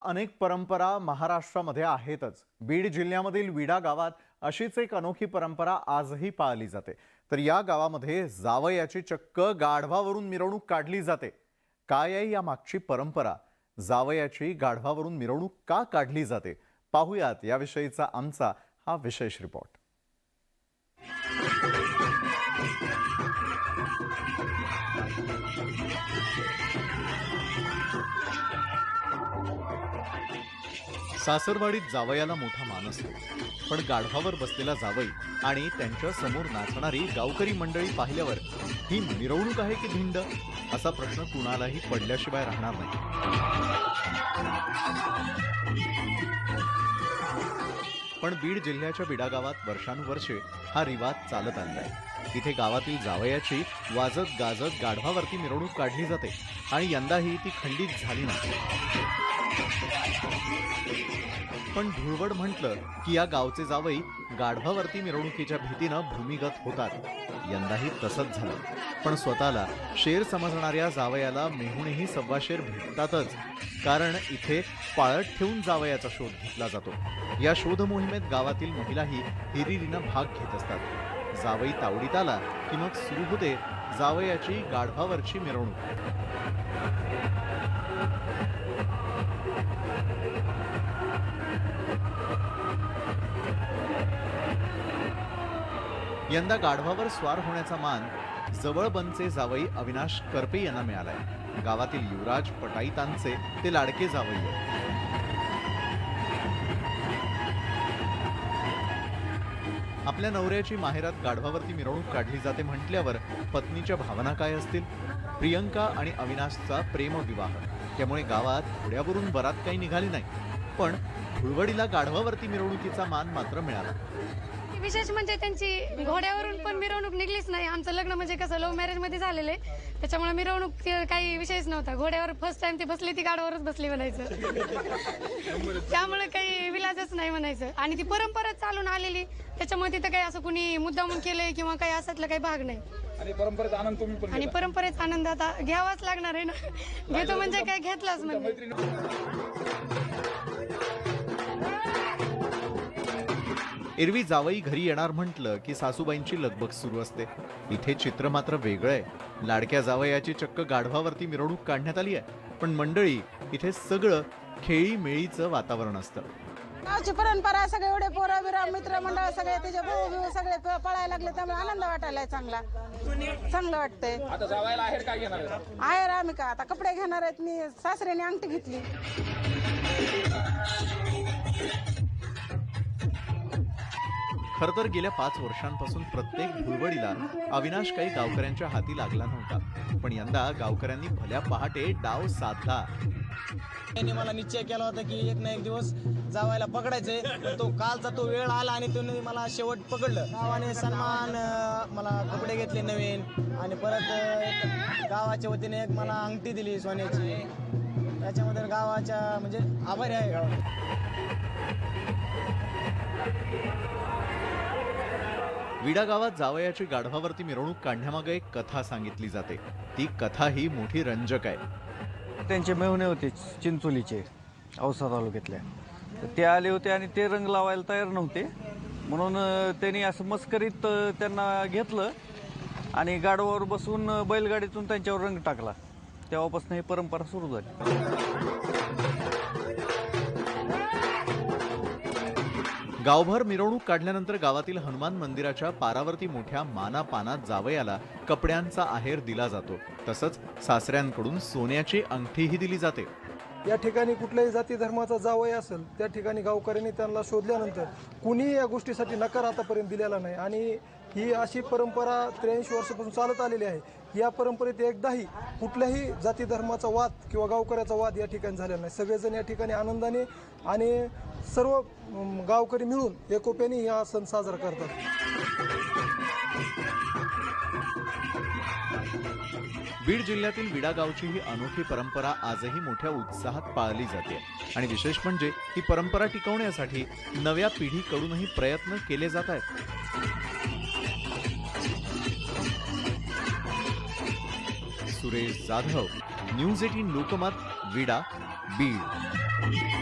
अनेक परंपरा महाराष्ट्रामध्ये आहेतच। बीड जिल्ह्यामधील विडा गावात अशीच एक अनोखी परंपरा आजही पाळली जाते। तर या गावामध्ये जावयाची चक्क गाढवावरून मिरवणूक काढली जाते। काय आहे या मागची परंपरा? जावयाची गाढवावरून मिरवणूक का काढली जाते? पाहूयात याविषयीचा आमचा हा विशेष रिपोर्ट। सासरवाडीत जावयाला मोठा मान असतो, पण गाढवावर बसलेला जावई आणि त्यांच्या समोर नाचणारी गावकरी मंडळी पाहिल्यावर ही मिरवणूक आहे की धिंड असा प्रश्न कुणालाही पडल्याशिवाय राहणार नाही। पण बीड जिल्ह्याच्या विडा गावात वर्षानुवर्षे हा रिवाज चालत आलेला आहे। इथे गावातील जावयाची वाजत गाजत गाढवावरती मिरवणूक काढली जाते आणि यंदाही ती खंडित झाली नाही। पण धुळवड म्हटलं की या गावचे जावई गाढवावरती मिरवणुकीच्या भीतीनं भूमिगत होतात। यंदाही तसंच झालं, पण स्वतःला शेर समजणाऱ्या जावयाला मेहुणेही सव्वाशेर भेटतातच, कारण इथे पाळत ठेवून जावयाचा शोध घेतला जातो। या शोध मोहिमेत गावातील महिलाही हिरिरीनं भाग घेत असतात। जावई तावडीत आला की मग सुरू होते जावयाची गाढवावरची मिरवणूक। यंदा गाढवावर स्वार होण्याचा मान जवळबनचे जावई अविनाश करपे यांना मिळालाय। गावातील युवराज पटाईतांचे ते लाडके जावई आहेत। आपल्या नवऱ्याची माहेरात गाढवावरती मिरवणूक काढली जाते म्हटल्यावर पत्नीच्या भावना काय असतील? प्रियंका आणि अविनाशचा प्रेमविवाह, त्यामुळे गावात घोड्यावरून बरात काही निघाली नाही, पण धुळवडीला गाढवावरती मिरवणुकीचा मान मात्र मिळाला। विशेष म्हणजे त्यांची घोड्यावरून पण मिरवणूक निघलीच नाही। आमचं लग्न म्हणजे कसं लव्ह मॅरेज मध्ये झालेले, त्याच्यामुळे मिरवणूक काही विषयच नव्हता। घोड्यावर फर्स्ट टाइम ती बसली, ती गाडवावरच बसली म्हणायचं। त्यामुळे काही विलाजच नाही म्हणायचं। आणि ती परंपरा चालून आलेली, त्याच्यामुळे तिथं काही असं कुणी मुद्दामून केलंय किंवा काही असातलं काही भाग नाही। आणि परंपरेचा आनंद तुम्ही पण आणि परंपरेचा आनंद आता घ्यावाच लागणार आहे ना। घेतो म्हणजे काय घेतलाच म्हणजे। एरवी जावई घरी येणार म्हटलं की सासूबाईंची लगबग सुरू असते। इथे चित्र मात्र वेगळं आहे। लाडक्या जावयाची चक्क गाढवावरती मिरवणूक काढण्यात आली आहे, पण मंडळी इथे सगळं खेळी मेळीचं वातावरण असतं। गावची परंपरा, सगळे एवढे पोरं बिरा मित्र मंडळ सगळे त्याचे भाऊ बिऊ सगळे पळायला लागले, त्यामुळे आनंद वाटायला चांगलं वाटतंय। आता जावायला आहेर काय घेणार आहेर आम्ही का आता कपडे घेणार आहेत। मी सासऱ्याने अंगठी घेतली। खरं तर गेल्या 5 वर्षांपासून प्रत्येक धुळवडीला अविनाश काही गावकऱ्यांच्या हाती लागला नव्हता, पण यंदा गावकऱ्यांनी भल्या पहाटे डाव साधला। त्यांनी मला निश्चय केला होता की एक ना एक दिवस जावायला पकडायचंय, पण तो कालचा तो वेळ आला आणि त्यांनी मला शेवट पकडलं। गावाने सन्मान, मला कपडे घेतले नवीन, आणि परत एक गावाच्या वतीने एक मला अंगठी दिली सोन्याची। त्याच्यामध्ये गावाच्या म्हणजे आभारी आहे गावात। विडा गावात जावयाची गाढवावरती मिरवणूक काढण्यामागे एक कथा सांगितली जाते। ती कथा ही मोठी रंजक आहे। त्यांचे मेहुणे होते चिंचोलीचे, औसा तालुक्यातल्या, तर ते आले होते आणि ते रंग लावायला तयार नव्हते, म्हणून त्यांनी असं मस्करीत त्यांना घेतलं आणि गाढवावर बसून बैलगाडीतून त्यांच्यावर रंग टाकला। तेव्हापासून ही परंपरा सुरू झाली। गावभर मिरवणूक काढल्यानंतर गावातील हनुमान मंदिराच्या पारावरती मोठ्या मानापानात जावयाला कपड्यांचा आहेर दिला जातो। तसंच सासऱ्यांकडून सोन्याची अंगठीही दिली जाते। या ठिकाणी कुठल्याही जाती धर्माचा जावई असेल, त्या ठिकाणी गावकऱ्यांनी त्यांना शोधल्यानंतर कुणीही या गोष्टीसाठी नकार आतापर्यंत दिलेला नाही, आणि ही अशी परंपरा 83 वर्षापासून चालत आलेली आहे। या परंपरेत एकदाही कुठल्याही जाती धर्माचा वाद किंवा गावकऱ्याचा वाद या ठिकाणी झालेला नाही। सगळेजण या ठिकाणी आनंदाने आणि सर्व गावकरी मिळून एकोप्याने हा सण साजरा करतात। बीड जिल्ह्यातील विडा गावची ही अनोखी परंपरा आजही मोठ्या उत्साहात पाळली जाते, आणि विशेष म्हणजे ही परंपरा टिकवण्यासाठी नव्या पिढीकडूनही प्रयत्न केले जात आहेत। सुरेश जाधव, न्यूज 18 लोकमत, विडा, बीड। आहे